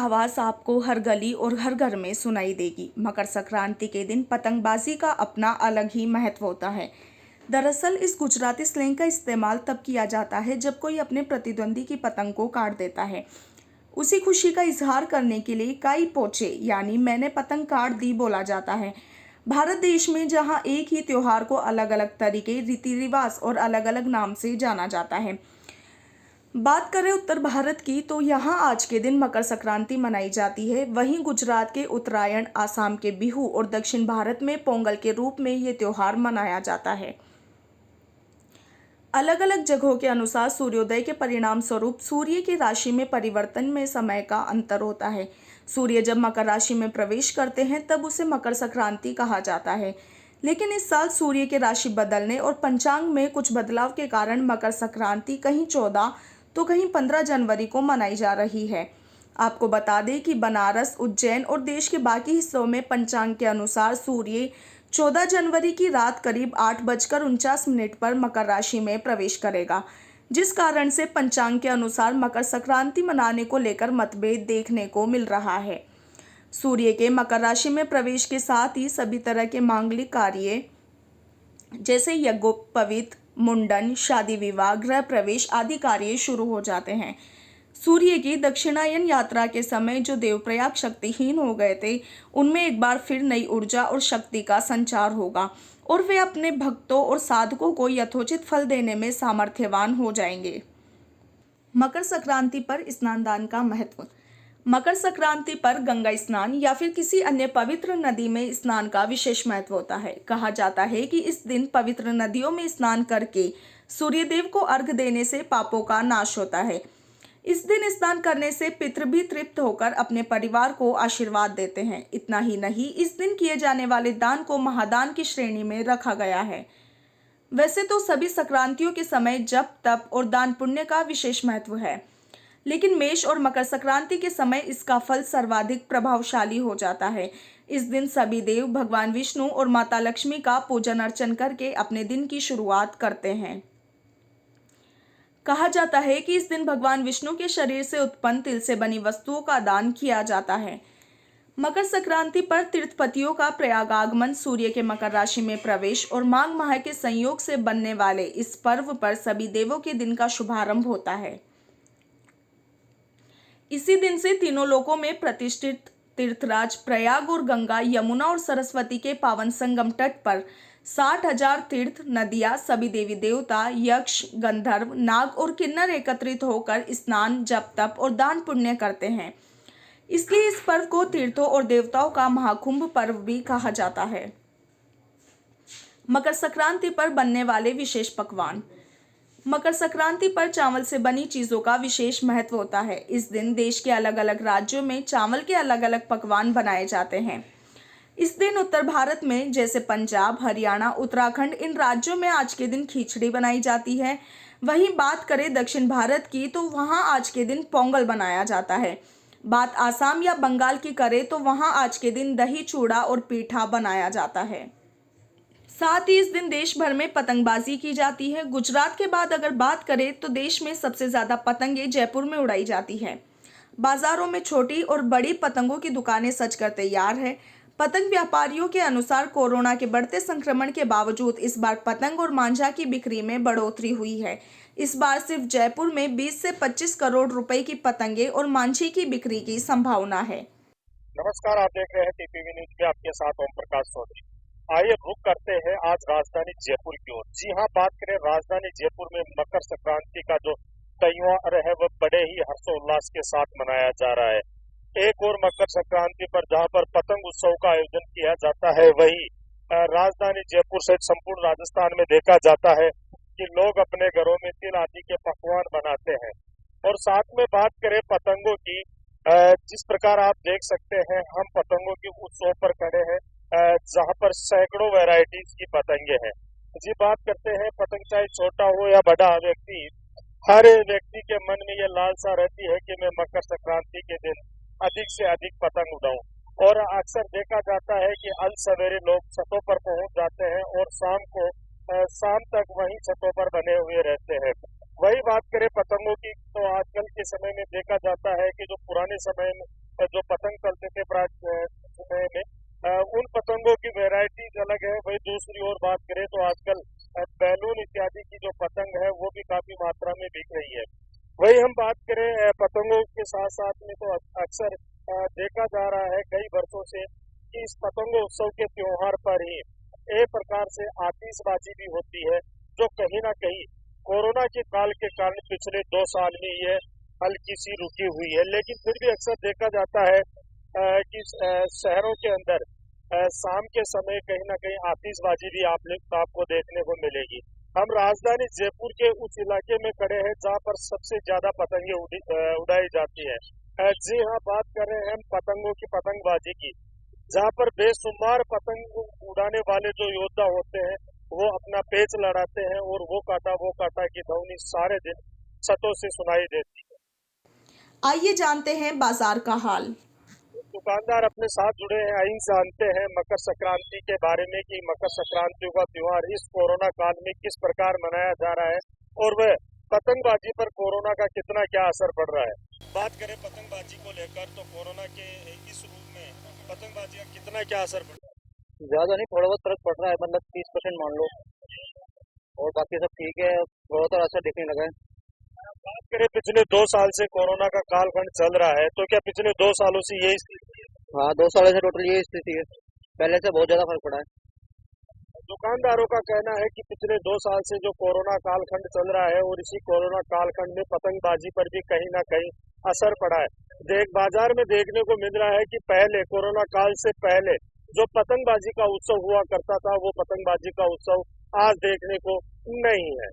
आवाज़ आपको हर गली और हर घर में सुनाई देगी। मकर संक्रांति के दिन पतंगबाजी का अपना अलग ही महत्व होता है। दरअसल इस गुजराती स्लैंग का इस्तेमाल तब किया जाता है जब कोई अपने प्रतिद्वंदी की पतंग को काट देता है। उसी खुशी का इजहार करने के लिए काई पोचे यानी मैंने पतंग काट दी बोला जाता है। भारत देश में जहां एक ही त्योहार को अलग अलग तरीके, रीति रिवाज और अलग अलग नाम से जाना जाता है। बात करें उत्तर भारत की तो यहाँ आज के दिन मकर संक्रांति मनाई जाती है। वहीं गुजरात के उत्तरायण, आसाम के बिहू और दक्षिण भारत में पोंगल के रूप में ये त्योहार मनाया जाता है। अलग अलग जगहों के अनुसार सूर्योदय के परिणाम स्वरूप सूर्य की राशि में परिवर्तन में समय का अंतर होता है। सूर्य जब मकर राशि में प्रवेश करते हैं तब उसे मकर संक्रांति कहा जाता है। लेकिन इस साल सूर्य की राशि बदलने और पंचांग में कुछ बदलाव के कारण मकर संक्रांति कहीं 14 तो कहीं 15 जनवरी को मनाई जा रही है। आपको बता दें कि बनारस, उज्जैन और देश के बाकी हिस्सों में पंचांग के अनुसार सूर्य 14 जनवरी की रात करीब 8:49 पर मकर राशि में प्रवेश करेगा, जिस कारण से पंचांग के अनुसार मकर संक्रांति मनाने को लेकर मतभेद देखने को मिल रहा है। सूर्य के मकर राशि में प्रवेश के साथ ही सभी तरह के मांगलिक कार्य जैसे यज्ञोपवीत, मुंडन, शादी विवाह, गृह प्रवेश आदि कार्य शुरू हो जाते हैं। सूर्य की दक्षिणायन यात्रा के समय जो देवप्रयाग शक्तिहीन हो गए थे, उनमें एक बार फिर नई ऊर्जा और शक्ति का संचार होगा और वे अपने भक्तों और साधकों को यथोचित फल देने में सामर्थ्यवान हो जाएंगे। मकर संक्रांति पर स्नान दान का महत्व। मकर संक्रांति पर गंगा स्नान या फिर किसी अन्य पवित्र नदी में स्नान का विशेष महत्व होता है। कहा जाता है कि इस दिन पवित्र नदियों में स्नान करके सूर्यदेव को अर्घ्य देने से पापों का नाश होता है। इस दिन स्नान करने से पितृ भी तृप्त होकर अपने परिवार को आशीर्वाद देते हैं। इतना ही नहीं, इस दिन किए जाने वाले दान को महादान की श्रेणी में रखा गया है। वैसे तो सभी संक्रांतियों के समय जप, तप और दान पुण्य का विशेष महत्व है, लेकिन मेष और मकर संक्रांति के समय इसका फल सर्वाधिक प्रभावशाली हो जाता है। इस दिन सभी देव भगवान विष्णु और माता लक्ष्मी का पूजन अर्चन करके अपने दिन की शुरुआत करते हैं। कहा जाता है कि इस दिन भगवान विष्णु के शरीर से उत्पन्न तिल से बनी वस्तुओं का दान किया जाता है। मकर संक्रांति पर तीर्थपतियों का प्रयागागमन, सूर्य के मकर राशि में प्रवेश और माघ माह के संयोग से बनने वाले इस पर्व पर सभी देवों के दिन का शुभारंभ होता है। इसी दिन से तीनों लोकों में प्रतिष्ठित तीर्थराज प्रयाग और गंगा, यमुना और सरस्वती के पावन संगम तट पर 60,000 तीर्थ नदियां, सभी देवी देवता, यक्ष, गंधर्व, नाग और किन्नर एकत्रित होकर स्नान, जप, तप और दान पुण्य करते हैं। इसलिए इस पर्व को तीर्थों और देवताओं का महाकुंभ पर्व भी कहा जाता है। मकर संक्रांति पर बनने वाले विशेष पकवान। मकर संक्रांति पर चावल से बनी चीजों का विशेष महत्व होता है। इस दिन देश के अलग अलग राज्यों में चावल के अलग अलग पकवान बनाए जाते हैं। इस दिन उत्तर भारत में जैसे पंजाब, हरियाणा, उत्तराखंड, इन राज्यों में आज के दिन खिचड़ी बनाई जाती है। वहीं बात करें दक्षिण भारत की तो वहां आज के दिन पोंगल बनाया जाता है। बात आसाम या बंगाल की करें तो वहां आज के दिन दही, चूड़ा और पीठा बनाया जाता है। साथ ही इस दिन देश भर में पतंगबाजी की जाती है। गुजरात के बाद अगर बात करें तो देश में सबसे ज्यादा पतंगें जयपुर में उड़ाई जाती है। बाजारों में छोटी और बड़ी पतंगों की दुकानें सजकर तैयार है। पतंग व्यापारियों के अनुसार कोरोना के बढ़ते संक्रमण के बावजूद इस बार पतंग और मांझा की बिक्री में बढ़ोतरी हुई है। इस बार सिर्फ जयपुर में 20 से 25 करोड़ रुपए की पतंगे और मांझी की बिक्री की संभावना है। नमस्कार, आप देख रहे हैं टीपीवी न्यूज में, आपके साथ ओम प्रकाश चौधरी। आइए रुक करते हैं आज राजधानी जयपुर की ओर। जी हाँ, बात करें राजधानी जयपुर में मकर संक्रांति का जो त्योहार है वह बड़े ही हर्षोल्लास के साथ मनाया जा रहा है। एक और मकर संक्रांति पर जहाँ पर पतंग उत्सव का आयोजन किया जाता है, वही राजधानी जयपुर सहित संपूर्ण राजस्थान में देखा जाता है कि लोग अपने घरों में तिल आदि के पकवान बनाते हैं। और साथ में बात करें पतंगों की, जिस प्रकार आप देख सकते हैं, हम पतंगों की उत्सव पर खड़े हैं जहाँ पर सैकड़ों वैरायटीज की पतंगे हैं। जी बात करते हैं, पतंग चाहे छोटा हो या बड़ा व्यक्ति, हर व्यक्ति के मन में ये लालसा रहती है कि मैं मकर संक्रांति के दिन अधिक से अधिक पतंग उड़ाऊं। और अक्सर देखा जाता है कि अल सवेरे लोग छतों पर पहुंच जाते हैं और शाम तक वहीं छतों पर बने हुए रहते हैं। वही बात करें पतंगों की, तो आजकल के समय में देखा जाता है कि जो पुराने समय में जो पतंग चलते थे समय में, उन पतंगों की वैरायटीज अलग है। वही दूसरी ओर बात करें तो आजकल बैलून इत्यादि की जो पतंग है वो भी काफी मात्रा में बिक रही है। वही हम बात करें पतंगों के साथ साथ में, तो अक्सर देखा जा रहा है कई वर्षों से कि इस पतंगोत्सव के त्योहार पर ही एक प्रकार से आतिशबाजी भी होती है, जो कहीं ना कहीं कोरोना के काल के कारण पिछले 2 साल में ये हल्की सी रुकी हुई है। लेकिन फिर भी अक्सर देखा जाता है कि शहरों के अंदर शाम के समय कहीं ना कहीं आतिशबाजी भी आपको देखने को मिलेगी। हम राजधानी जयपुर के उस इलाके में खड़े हैं जहां पर सबसे ज्यादा पतंगे उड़ाई जाती है। जी हाँ, बात कर रहे हैं हम पतंगों की, पतंगबाजी की, जहां पर बेशुमार पतंग उड़ाने वाले जो योद्धा होते हैं वो अपना पेच लड़ाते हैं और वो काटा की ध्वनि सारे दिन छतों से सुनाई देती है। आइए जानते हैं बाजार का हाल। दुकानदार अपने साथ जुड़े हैं, आइए जानते हैं मकर संक्रांति के बारे में कि मकर संक्रांति का त्योहार इस कोरोना काल में किस प्रकार मनाया जा रहा है और वह पतंगबाजी पर कोरोना का कितना क्या असर पड़ रहा है। बात करें पतंगबाजी को लेकर तो कोरोना के इस रूप में पतंगबाजी का कितना क्या असर पड़ रहा है। ज्यादा नहीं, थोड़ा बहुत फर्क पड़ रहा है, मतलब 30% मान लो, और बाकी सब ठीक है। थोड़ा थोड़ा असर दिखने लगा है। बात करें पिछले 2 साल से कोरोना का कालखंड चल रहा है, तो क्या पिछले 2 सालों से यही स्थिति है? हाँ, 2 साल से टोटल ये स्थिति है, पहले से बहुत ज्यादा फर्क पड़ा है। दुकानदारों का कहना है कि पिछले 2 साल से जो कोरोना कालखंड चल रहा है और इसी कोरोना कालखंड में पतंगबाजी पर भी कहीं ना कहीं असर पड़ा है। बाजार में देखने को मिल रहा है कि पहले कोरोना काल से पहले जो पतंगबाजी का उत्सव हुआ करता था वो पतंगबाजी का उत्सव आज देखने को नहीं है।